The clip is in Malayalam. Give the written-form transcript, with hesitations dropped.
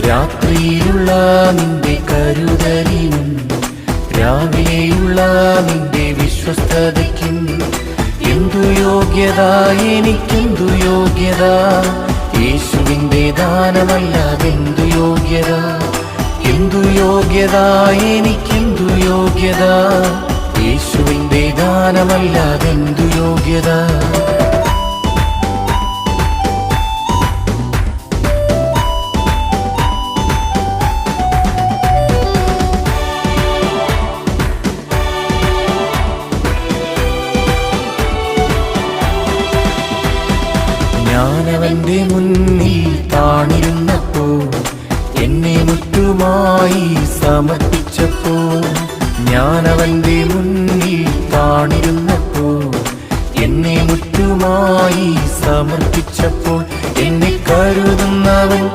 രാത്രിയിലുള്ള നിന്റെ കരുതലിനും രാവിലെയുള്ള നിന്റെ വിശ്വസ്തതയ്ക്കും എന്തു യോഗ്യത, എനിക്കെന്തു യോഗ്യത, യേശുവിൻ്റെ ദാനമല്ലാതെന്തു യോഗ്യത, എന്തു യോഗ്യത, എനിക്കെന്തു യോഗ്യത, യേശുവിൻ്റെ ദാനമല്ലാതെന്തു യോഗ്യത. ഞാനവന്റെ മുന്നിൽ താണിരുന്നപ്പോൾ എന്നെ മുറ്റുമായി സമർപ്പിച്ചപ്പോൾ, ഞാനവന്റെ മുന്നിൽ താണിരുന്നപ്പോൾ എന്നെ മുറ്റുമായി സമർപ്പിച്ചപ്പോൾ, എന്നെ കരുതുന്നവൻ